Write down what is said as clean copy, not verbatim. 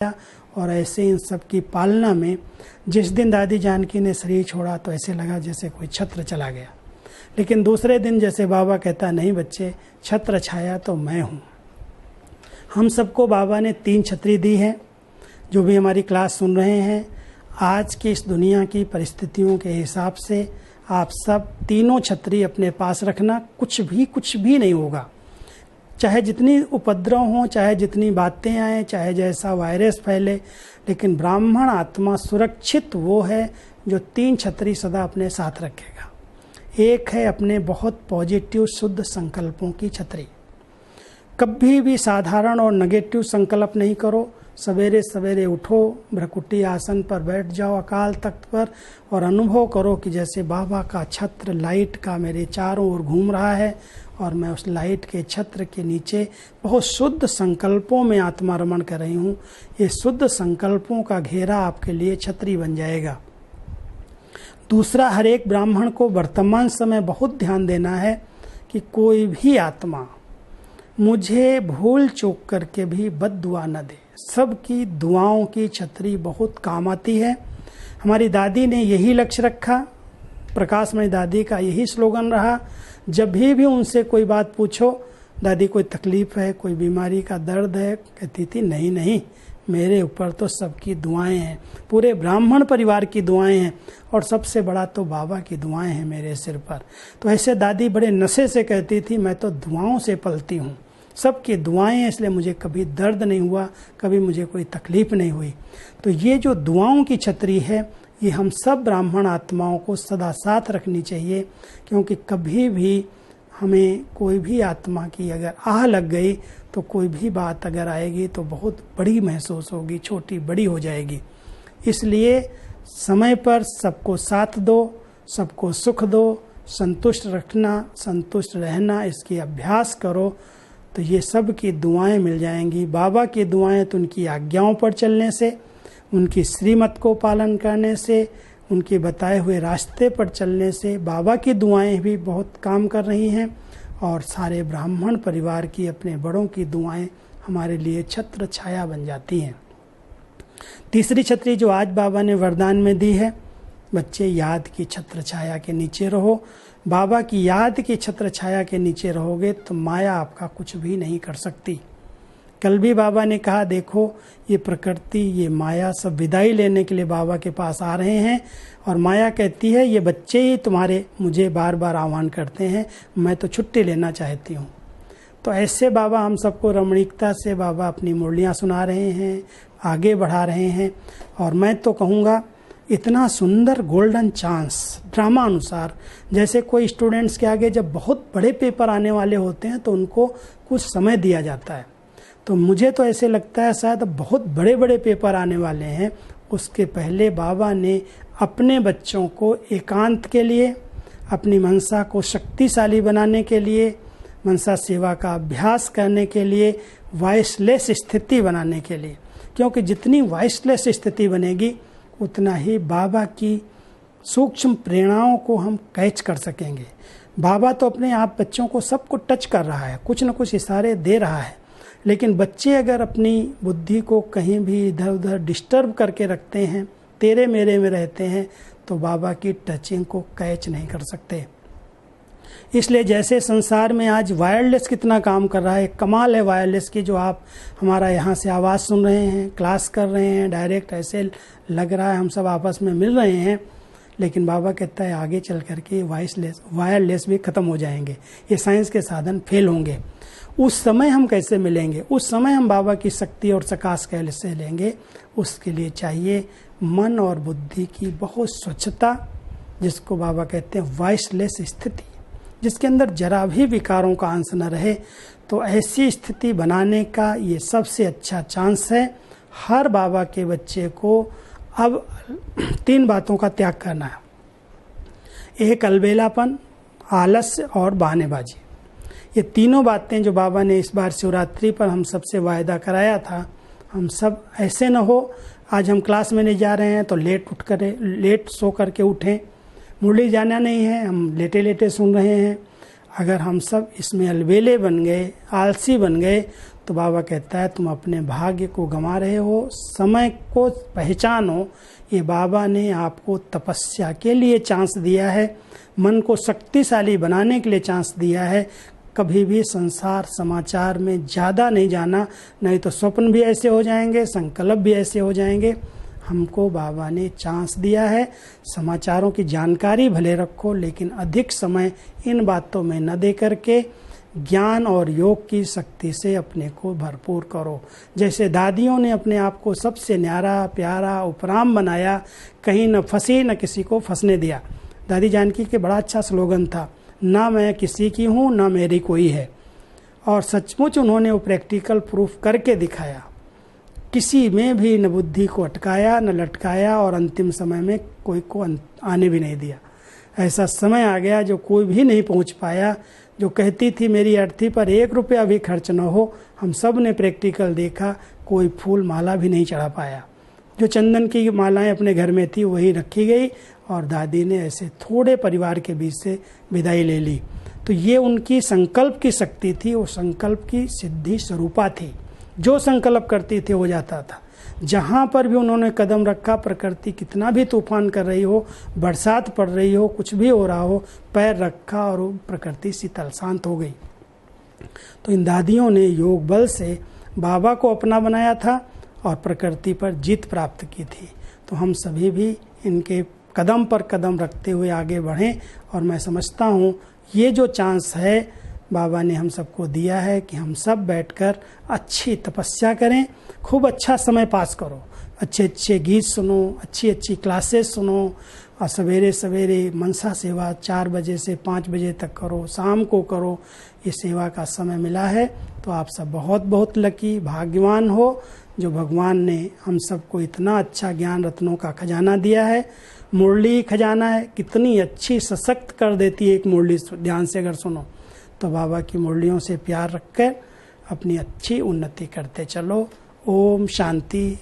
और ऐसे इन सब की पालना में जिस दिन दादी जानकी ने शरीर छोड़ा तो ऐसे लगा जैसे कोई छत्र चला गया। लेकिन दूसरे दिन जैसे बाबा कहता, नहीं बच्चे, छत्र छाया तो मैं हूँ। हम सबको बाबा ने 3 छतरी दी है। जो भी हमारी क्लास सुन रहे हैं, आज की इस दुनिया की परिस्थितियों के हिसाब से आप सब तीनों छतरी अपने पास रखना। कुछ भी नहीं होगा, चाहे जितनी उपद्रव हो, चाहे जितनी बातें आए, चाहे जैसा वायरस फैले, लेकिन ब्राह्मण आत्मा सुरक्षित वो है जो 3 छतरी सदा अपने साथ रखेगा। एक है अपने बहुत पॉजिटिव शुद्ध संकल्पों की छतरी। कभी भी साधारण और नेगेटिव संकल्प नहीं करो। सवेरे सवेरे उठो, भ्रकुटी आसन पर बैठ जाओ अकाल तख्त पर और अनुभव करो कि जैसे बाबा का छत्र लाइट का मेरे चारों ओर घूम रहा है और मैं उस लाइट के छत्र के नीचे बहुत शुद्ध संकल्पों में आत्मा रमण कर रही हूँ। ये शुद्ध संकल्पों का घेरा आपके लिए छतरी बन जाएगा। दूसरा, हर एक ब्राह्मण को वर्तमान समय बहुत ध्यान देना है कि कोई भी आत्मा मुझे भूल चूक करके भी बद्दुआ न दे। सबकी दुआओं की छतरी बहुत काम आती है। हमारी दादी ने यही लक्ष्य रखा, प्रकाशमय दादी का यही स्लोगन रहा। जब भी उनसे कोई बात पूछो, दादी कोई तकलीफ है, कोई बीमारी का दर्द है, कहती थी नहीं, मेरे ऊपर तो सबकी दुआएं हैं, पूरे ब्राह्मण परिवार की दुआएं हैं और सबसे बड़ा तो बाबा की दुआएं हैं मेरे सिर पर। तो ऐसे दादी बड़े नशे से कहती थी, मैं तो दुआओं से पलती हूँ, सबकी दुआएं हैं, इसलिए मुझे कभी दर्द नहीं हुआ, कभी मुझे कोई तकलीफ नहीं हुई। तो ये जो दुआओं की छतरी है, ये हम सब ब्राह्मण आत्माओं को सदा साथ रखनी चाहिए, क्योंकि कभी भी हमें कोई भी आत्मा की अगर आह लग गई तो कोई भी बात अगर आएगी तो बहुत बड़ी महसूस होगी, छोटी बड़ी हो जाएगी। इसलिए समय पर सबको साथ दो, सबको सुख दो, संतुष्ट रखना, संतुष्ट रहना, इसकी अभ्यास करो तो ये सब की दुआएं मिल जाएंगी। बाबा की दुआएं तो उनकी आज्ञाओं पर चलने से, उनकी श्रीमत को पालन करने से, उनके बताए हुए रास्ते पर चलने से बाबा की दुआएं भी बहुत काम कर रही हैं और सारे ब्राह्मण परिवार की, अपने बड़ों की दुआएं हमारे लिए छत्र छाया बन जाती हैं। तीसरी छतरी जो आज बाबा ने वरदान में दी है, बच्चे याद की छत्र छाया के नीचे रहो। बाबा की याद की छत्र छाया के नीचे रहोगे तो माया आपका कुछ भी नहीं कर सकती। कल भी बाबा ने कहा, देखो ये प्रकृति, ये माया सब विदाई लेने के लिए बाबा के पास आ रहे हैं और माया कहती है ये बच्चे ही तुम्हारे मुझे बार बार आह्वान करते हैं, मैं तो छुट्टी लेना चाहती हूँ। तो ऐसे बाबा हम सबको रमणीकता से बाबा अपनी मुरलियाँ सुना रहे हैं, आगे बढ़ा रहे हैं। और मैं तो कहूँगा इतना सुंदर गोल्डन चांस ड्रामा अनुसार, जैसे कोई स्टूडेंट्स के आगे जब बहुत बड़े पेपर आने वाले होते हैं तो उनको कुछ समय दिया जाता है, तो मुझे तो ऐसे लगता है शायद बहुत बड़े बड़े पेपर आने वाले हैं। उसके पहले बाबा ने अपने बच्चों को एकांत के लिए, अपनी मनसा को शक्तिशाली बनाने के लिए, मनसा सेवा का अभ्यास करने के लिए, वॉइसलेस स्थिति बनाने के लिए, क्योंकि जितनी वॉइसलेस स्थिति बनेगी उतना ही बाबा की सूक्ष्म प्रेरणाओं को हम कैच कर सकेंगे। बाबा तो अपने आप बच्चों को सबको टच कर रहा है, कुछ न कुछ इशारे दे रहा है, लेकिन बच्चे अगर अपनी बुद्धि को कहीं भी इधर उधर डिस्टर्ब करके रखते हैं, तेरे मेरे में रहते हैं, तो बाबा की टचिंग को कैच नहीं कर सकते। इसलिए जैसे संसार में आज वायरलेस कितना काम कर रहा है, कमाल है वायरलेस की, जो आप हमारा यहाँ से आवाज़ सुन रहे हैं, क्लास कर रहे हैं, डायरेक्ट ऐसे लग रहा है हम सब आपस में मिल रहे हैं। लेकिन बाबा कहता है आगे चल करके वायरलेस भी ख़त्म हो जाएंगे, ये साइंस के साधन फेल होंगे। उस समय हम कैसे मिलेंगे? उस समय हम बाबा की शक्ति और प्रकाश कैसे लेंगे? उसके लिए चाहिए मन और बुद्धि की बहुत स्वच्छता, जिसको बाबा कहते हैं वॉइसलेस स्थिति, जिसके अंदर जरा भी विकारों का अंश न रहे। तो ऐसी स्थिति बनाने का ये सबसे अच्छा चांस है। हर बाबा के बच्चे को अब 3 बातों का त्याग करना है। एक अलबेलापन, आलस्य और बहानेबाजी। ये तीनों बातें जो बाबा ने इस बार शिवरात्रि पर हम सबसे वायदा कराया था, हम सब ऐसे न हो आज हम क्लास में नहीं जा रहे हैं तो लेट सो करके उठें, मुरली जाना नहीं है, हम लेटे लेटे सुन रहे हैं। अगर हम सब इसमें अलबेले बन गए, आलसी बन गए, तो बाबा कहता है तुम अपने भाग्य को गंवा रहे हो, समय को पहचानो। ये बाबा ने आपको तपस्या के लिए चांस दिया है, मन को शक्तिशाली बनाने के लिए चांस दिया है। कभी भी संसार समाचार में ज़्यादा नहीं जाना, नहीं तो स्वप्न भी ऐसे हो जाएंगे, संकल्प भी ऐसे हो जाएंगे। हमको बाबा ने चांस दिया है, समाचारों की जानकारी भले रखो, लेकिन अधिक समय इन बातों में न दे करके ज्ञान और योग की शक्ति से अपने को भरपूर करो। जैसे दादियों ने अपने आप को सबसे न्यारा प्यारा उपराम बनाया, कहीं न फंसी न किसी को फंसने दिया। दादी जानकी के बड़ा अच्छा स्लोगन था, ना मैं किसी की हूँ ना मेरी कोई है। और सचमुच उन्होंने वो प्रैक्टिकल प्रूफ करके दिखाया। किसी में भी न बुद्धि को अटकाया न लटकाया, और अंतिम समय में कोई को आने भी नहीं दिया। ऐसा समय आ गया जो कोई भी नहीं पहुंच पाया। जो कहती थी मेरी अर्थी पर 1 रुपया भी खर्च न हो, हम सब ने प्रैक्टिकल देखा, कोई फूल माला भी नहीं चढ़ा पाया। जो चंदन की मालाएं अपने घर में थी वही रखी गई, और दादी ने ऐसे थोड़े परिवार के बीच से विदाई ले ली। तो ये उनकी संकल्प की शक्ति थी, वो संकल्प की सिद्धि स्वरूपा थी। जो संकल्प करती थी हो जाता था। जहाँ पर भी उन्होंने कदम रखा, प्रकृति कितना भी तूफान कर रही हो, बरसात पड़ रही हो, कुछ भी हो रहा हो, पैर रखा और प्रकृति शीतल शांत हो गई। तो इन दादियों ने योग बल से बाबा को अपना बनाया था और प्रकृति पर जीत प्राप्त की थी। तो हम सभी भी इनके कदम पर कदम रखते हुए आगे बढ़ें। और मैं समझता हूँ ये जो चांस है बाबा ने हम सबको दिया है कि हम सब बैठकर अच्छी तपस्या करें, खूब अच्छा समय पास करो, अच्छे अच्छे गीत सुनो, अच्छी अच्छी क्लासेस सुनो, और सवेरे सवेरे मनसा सेवा 4 बजे से 5 बजे तक करो, शाम को करो। ये सेवा का समय मिला है तो आप सब बहुत बहुत लकी भाग्यवान हो, जो भगवान ने हम सबको इतना अच्छा ज्ञान रत्नों का खजाना दिया है। मुरली खजाना है, कितनी अच्छी सशक्त कर देती है एक मुरली, ध्यान से अगर सुनो तो। बाबा की मुरलियों से प्यार रखकर अपनी अच्छी उन्नति करते चलो। ओम शांति।